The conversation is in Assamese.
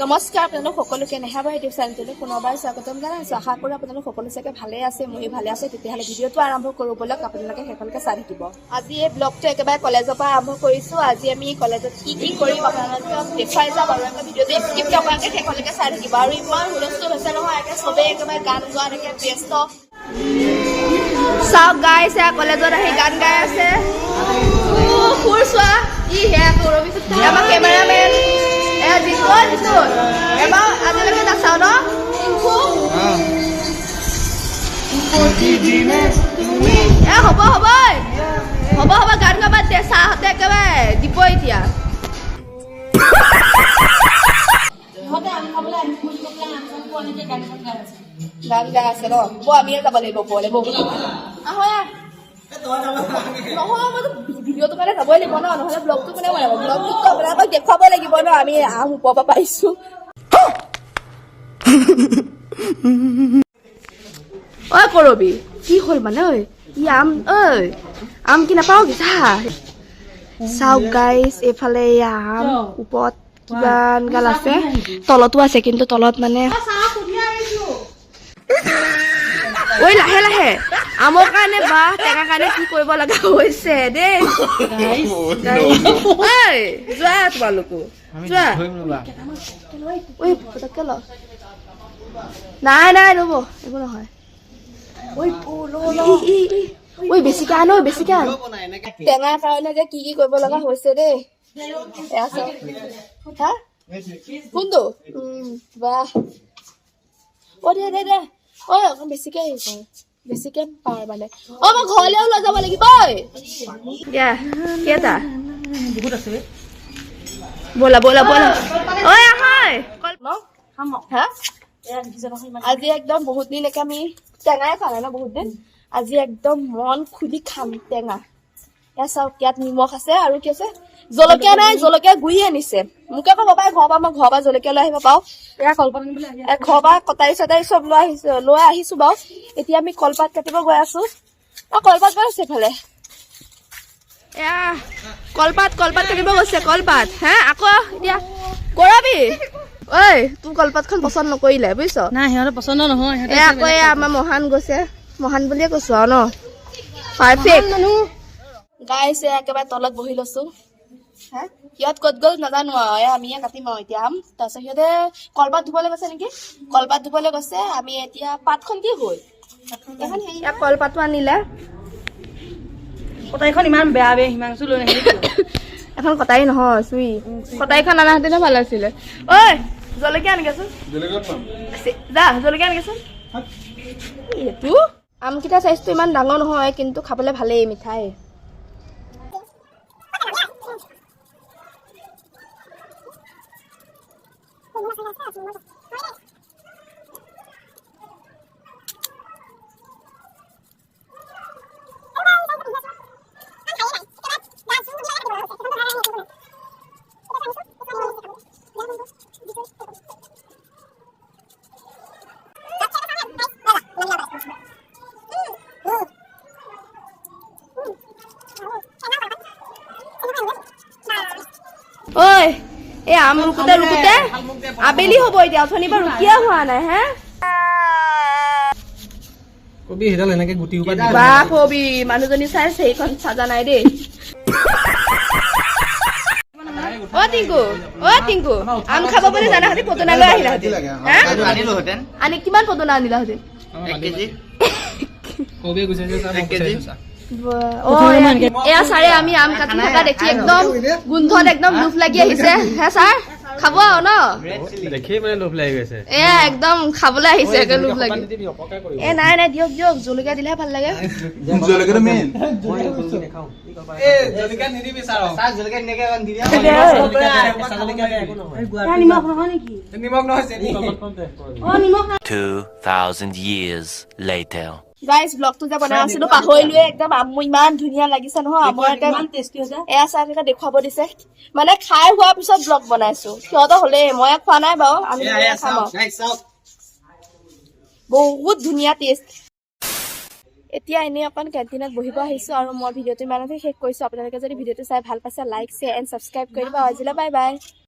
নমস্কাৰ আপোনালোক সকলোকে নেহাবা ইউটিউব চেনেলটোলৈ পুনৰবাৰ স্বাগতম জনাইছোঁ। আশা কৰোঁ আপোনালোক সকলো চাগে ভালে আছে, ময়ো ভালে আছোঁ। তেতিয়াহ'লে ভিডিঅ'টো আৰম্ভ কৰোঁ বলক, আপোনালোকে সেইখনকে চাই থাকিব। আজি এই ব্লগটো একেবাৰে কলেজৰ পৰা আৰম্ভ কৰিছোঁ। আজি আমি কলেজত কি কৰিম আপোনালোকক দেখুৱাই যাম আৰু ভিডিঅ'টো স্কিপ নকৰাকৈ সেইখনকে চাই থাকিব। আৰু ইমান হুলস্থুল হৈছে নহয়, চবেই একেবাৰে গান গোৱা এনেকৈ ব্যস্ত। চাওক গাইছে কলেজত আহি গান গাই আছে। সুৰ চোৱা ই সেয়া কৰবি আমাৰ কেমেৰামেন এবাৰ আজিলৈকে নাচাও ন হ'ব হ'ব হ'ব হ'ব গান গাবা দে, চাহতে একেবাৰে দিব এতিয়া। গান গাই আছে ন আমিয়ে যাব লাগিব ওপৰলে নহয় মইতো ভিডিঅ'টো কাৰণে যাবই লাগিব ন, নহ'লে ব্লগটো কোনে বনাব? ব্লগটোতো আপোনালোকক দেখুৱাব লাগিব ন, আমি আম ওপৰৰ পৰা পাইছো। ঐ কৰবি কি হ'ল মানে? ঐ ই আম কি নাপাও কি চাওক গাইছ, এইফালে আম ওপৰত কিবা গাল আছে, তলতো আছে, কিন্তু তলত মানে ঐ লাহে লাহে আমৰ কাৰণে বা টেঙাৰ কাৰণে কি কৰিব লগা হৈছে দেই। যোৱা তোমালোকো যোৱা। নাই নাই ৰ'ব, একো নহয়। ঐ বেছিকে আন, বেছিকে আন। টেঙাৰ কাৰণে যে কি কৰিব লগা হৈছে দেই। কোনটো বাহ দে দে দে অকণ বেছিকে আহিছে, বেছিকে পাৰ মানে মই ঘৰলেও লৈ যাব লাগিব। কেইটা ব'লা ব'লা ব'লা আজি একদম বহুত দিনলৈকে আমি টেঙাই খোৱা নাই ন, বহুত দিন। আজি একদম মন খুলি খাম টেঙা। এয়া চাওক ইয়াত নিমখ আছে আৰু কি আছে, জলকীয়া নাই, জলকীয়া গুৰি আনিছে। মোকে ক'ব পাৰে ঘৰৰ পৰা, মই ঘৰৰ পৰা জলকীয়া লৈ আহিব পাৰো। ঘৰৰ পৰা কটাৰী চটাৰী চব লৈ আহিছো বাৰু। এতিয়া আমি কলপাত কাটিব গৈ আছো। কলপাত গৈ আছে এইফালে, এয়া কলপাত কাটিব গৈছে। কলপাত আকৌ এতিয়া কৰাবি। ঐ তোৰ কলপাতখন পচন্দ নকৰিলে বুজিছ? নাই সিহঁতে পচন্দ নহয়। আকৌ আমাৰ মহান গৈছে, মহান বুলিয়ে কৈছো আৰু ন, পাৰফেক্ট গাইছে। একেবাৰে তলত বহি লৈছো। সিহঁত ক'ত গ'ল নাজানো আৰু, আমিয়ে কাটিম আৰু এতিয়া আম। তাৰপিছত সিহঁতে কলপাত ধুবলৈ গৈছে নেকি, কলপাত ধুবলৈ গৈছে। আমি এতিয়া পাতখন কি হ'ল, ইয়াত কলপাতটো আনিলে। কটাৰীখন ইমান বেয়া বেয়া হিমাংশু লৈ নাহিলে। এখন কটাৰী নহয় চুই, কটাৰীখন অনাহেঁতেনে ভাল আছিলে। ঐ জলকীয়া আনিবাচোন, যা জলকীয়া আনিবাচোন। এইটো আমকেইটা চাইজটো ইমান ডাঙৰ নহয়, কিন্তু খাবলৈ ভালেই, মিঠাই। ঐ এই আম ৰুকোতে ৰুকোতে আবেলি হ'ব এতিয়া, অথনিৰ পৰা ৰুকিয়া হোৱা নাই। কবি হেডাল এনেকে গুটি উপাত বা কবি মানুহজনী চাই সেইখন চাজা নাই দেই। টিংকু আম খাব বুলি জানাহেঁতি পদুনা লৈ আহিলাহেঁতেন। আনি কিমান পদুনা আনিলাহেঁতেন? এয়া ছাৰে আমি আম কাটি থকা দেখি একদম গোন্ধত একদম লোভ লাগি আহিছে। ছাৰ খাব আৰু ন? দেখি মানে লোভ লাগি গৈছে। এয়া একদম খাবলৈ আহিছে, লোভ লাগি। নাই নাই দিয়ক দিয়ক, জলকীয়া দিলেহে ভাল লাগে। গাইজ ব্লগটো যে বনাই আছিলো পাহৰিলোৱে, একদম আম ইমান ধুনীয়া লাগিছে নহয়। আমাৰ এয়া চাহ এটা দেখুৱাব দিছে, মানে খাই হোৱাৰ পিছত ব্লগ বনাইছো। সিহঁতৰ হ'লে মই খোৱা নাই বাৰু, আমি খাম আৰু। বহুত ধুনীয়া টেষ্ট। এতিয়া এনেই অকণ কেণ্টিনত বহিব আহিছো, আৰু মই ভিডিঅ'টো ইমানতে শেষ কৰিছো। আপোনালোকে যদি ভিডিঅ'টো চাই ভাল পাইছে, লাইক শ্বেয়াৰ এণ্ড ছাবস্ক্ৰাইব কৰি দিব। আজিলৈ বাই বাই।